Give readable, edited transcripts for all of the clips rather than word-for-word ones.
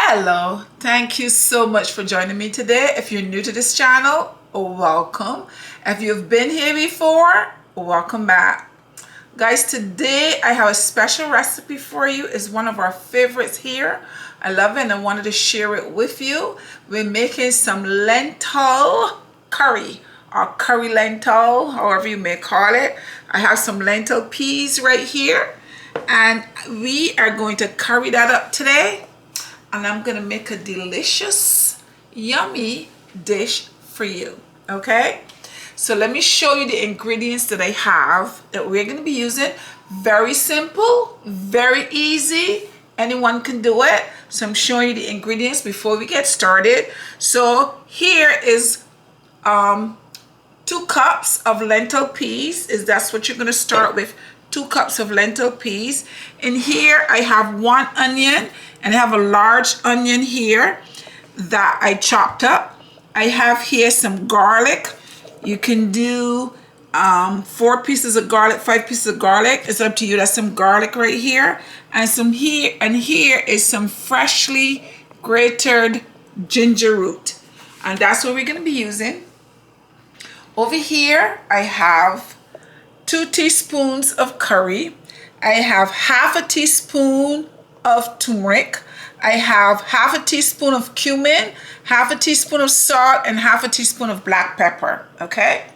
Hello, thank you so much for joining me today. If you're new to this channel, welcome. If you've been here before, welcome back. Guys, today I have a special recipe for you. It's one of our favorites here. I love it and I wanted to share it with you. We're making some lentil curry or curry lentil, however you may call it. I have some lentil peas right here and we are going to curry that up today. And I'm gonna make a delicious, yummy dish for you, okay? So let me show you the ingredients that I have that we're gonna be using. Very simple, very easy, anyone can do it. So I'm showing you the ingredients before we get started. So here is 2 cups of lentil peas, that's what you're gonna start with. 2 cups of lentil peas. In here I have 1 onion and I have a large onion here that I chopped up. I have here some garlic. You can do 4 pieces of garlic, 5 pieces of garlic. It's up to you. That's some garlic right here. And here is some freshly grated ginger root. And that's what we're gonna be using. Over here I have 2 teaspoons of curry. I have half a teaspoon of turmeric. I have half a teaspoon of cumin, half a teaspoon of salt, and half a teaspoon of black pepper, okay?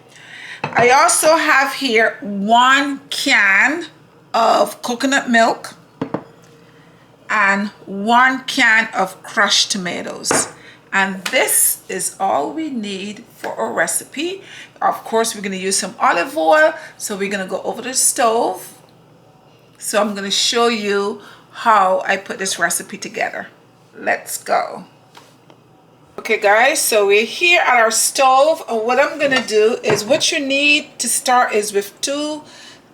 I also have here 1 can of coconut milk and 1 can of crushed tomatoes. And this is all we need for our recipe. Of course, we're gonna use some olive oil. So we're gonna go over the stove. So I'm gonna show you how I put this recipe together. Let's go. Okay guys, so we're here at our stove. And what I'm gonna do is, what you need to start is with 2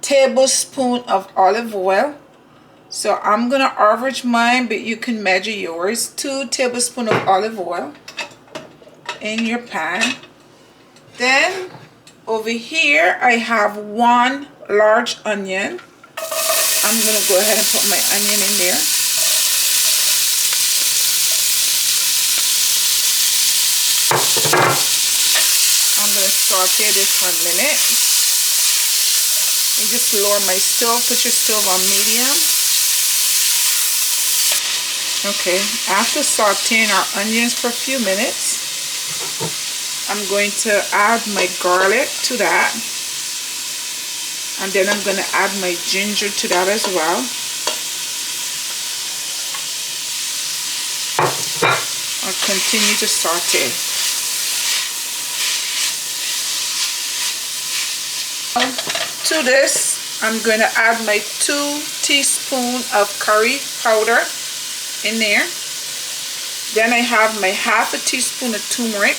tablespoons of olive oil. So I'm gonna average mine, but you can measure yours. 2 tablespoons of olive oil in your pan. Then over here I have 1 large onion. I'm gonna go ahead and put my onion in there. I'm gonna saute this for a minute. You just lower my stove, put your stove on medium. Okay, after sauteing our onions for a few minutes, I'm going to add my garlic to that. And then I'm going to add my ginger to that as well. I'll continue to saute. To this, I'm going to add my 2 teaspoons of curry powder in there. Then I have my half a teaspoon of turmeric.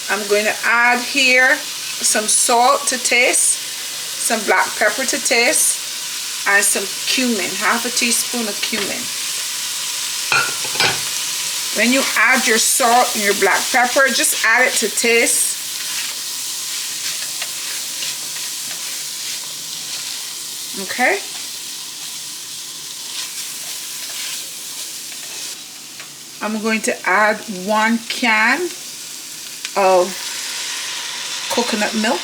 I'm going to add here some salt to taste, some black pepper to taste, and some cumin, half a teaspoon of cumin. When you add your salt and your black pepper, just add it to taste. Okay? I'm going to add 1 can of coconut milk.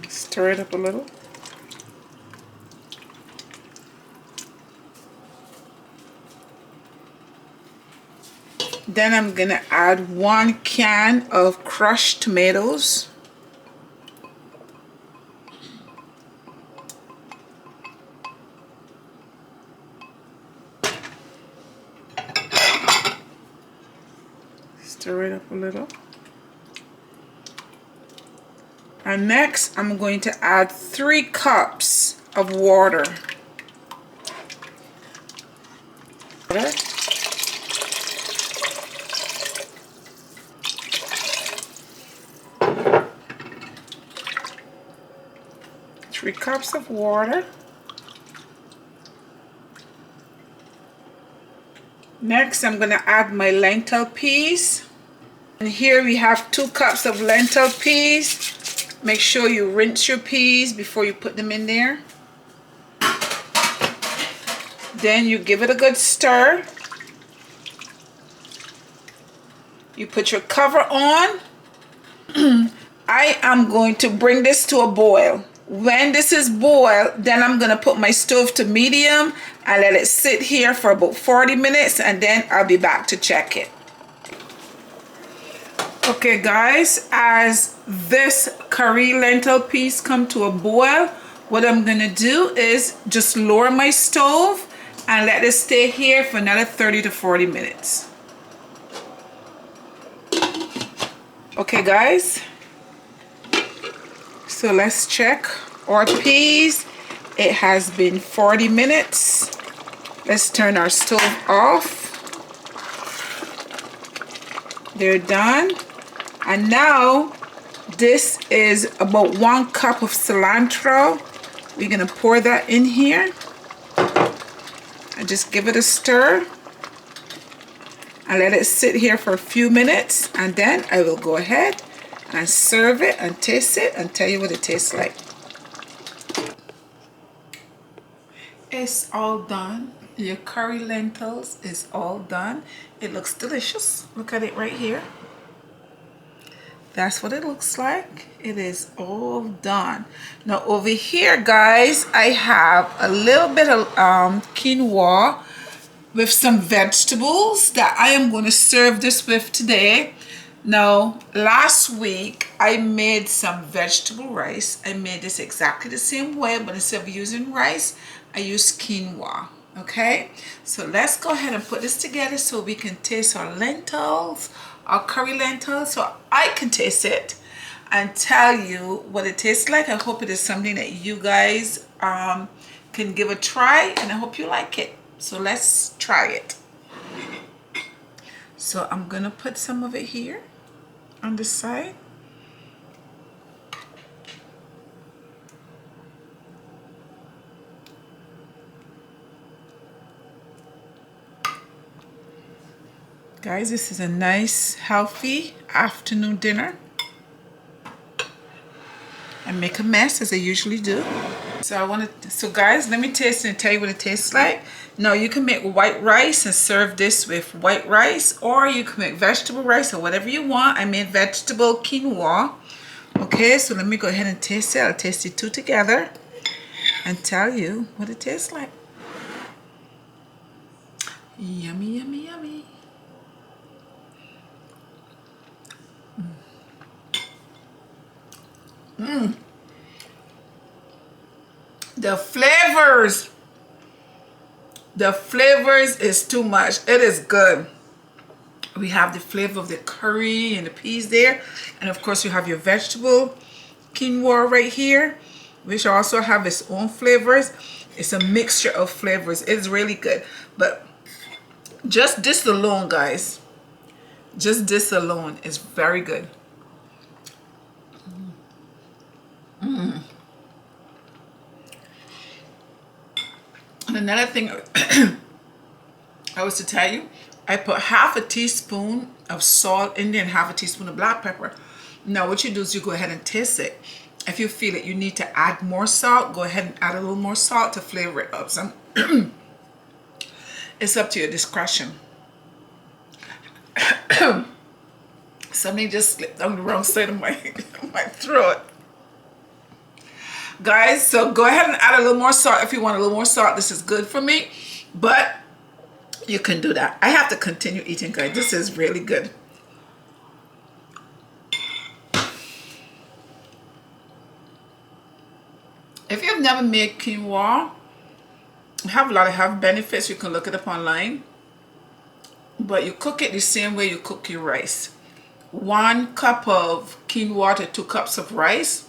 Stir it up a little. Then I'm gonna add 1 can of crushed tomatoes. Stir it up a little. And next I'm going to add 3 cups of water. 3 cups of water. Next, I'm going to add my lentil peas. And here we have 2 cups of lentil peas. Make sure you rinse your peas before you put them in there. Then you give it a good stir. You put your cover on. I am going to bring this to a boil. When this is boiled, then I'm going to put my stove to medium and let it sit here for about 40 minutes, and then I'll be back to check it. Okay guys, as this curry lentil piece come to a boil, what I'm going to do is just lower my stove and let it stay here for another 30 to 40 minutes. Okay guys, so let's check our peas. It has been 40 minutes. Let's turn our stove off. They're done. And now this is about 1 cup of cilantro. We're gonna pour that in here and just give it a stir and let it sit here for a few minutes, and then I will go ahead and serve it and taste it and tell you what it tastes like. It's all done. Your curry lentils is all done. It looks delicious. Look at it right here. That's what it looks like. It is all done. Now over here guys, I have a little bit of quinoa with some vegetables that I am going to serve this with today. Now last week I made some vegetable rice. I made this exactly the same way, but instead of using rice, I used quinoa. Okay, so let's go ahead and put this together so we can taste our lentils, our curry lentils, so I can taste it and tell you what it tastes like. I hope it is something that you guys can give a try, and I hope you like it. So let's try it. So I'm gonna put some of it here on the side. Guys, this is a nice, healthy afternoon dinner. I make a mess as I usually do. So guys, let me taste it and tell you what it tastes like. Now you can make white rice and serve this with white rice, or you can make vegetable rice or whatever you want. I made vegetable quinoa. Okay, so let me go ahead and taste it. I'll taste the two together and tell you what it tastes like. Yummy, yummy, yummy. The flavors is too much. It is good. We have the flavor of the curry and the peas there, and of course you have your vegetable quinoa right here, which also have its own flavors. It's a mixture of flavors. It's really good. But just this alone, guys, just this alone is very good. And another thing I was to tell you, I put half a teaspoon of salt in there and half a teaspoon of black pepper. Now what you do is you go ahead and taste it. If you feel it you need to add more salt, go ahead and add a little more salt to flavor it up. Some it's up to your discretion. Something just slipped down the wrong side of my throat. Guys, so go ahead and add a little more salt if you want a little more salt. This is good for me, but you can do that. I have to continue eating, guys. This is really good. If you've never made quinoa, have a lot of health benefits. You can look it up online, but you cook it the same way you cook your rice. 1 cup of quinoa to 2 cups of rice.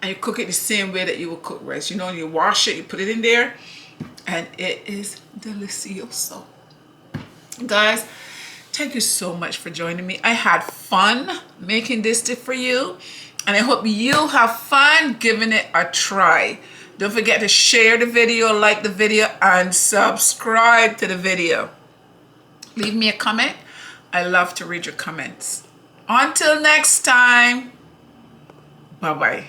And you cook it the same way that you would cook rice. You know, you wash it, you put it in there, and it is delicioso. Guys, thank you so much for joining me. I had fun making this for you, and I hope you have fun giving it a try. Don't forget to share the video, like the video, and subscribe to the video. Leave me a comment. I love to read your comments. Until next time. Bye-bye.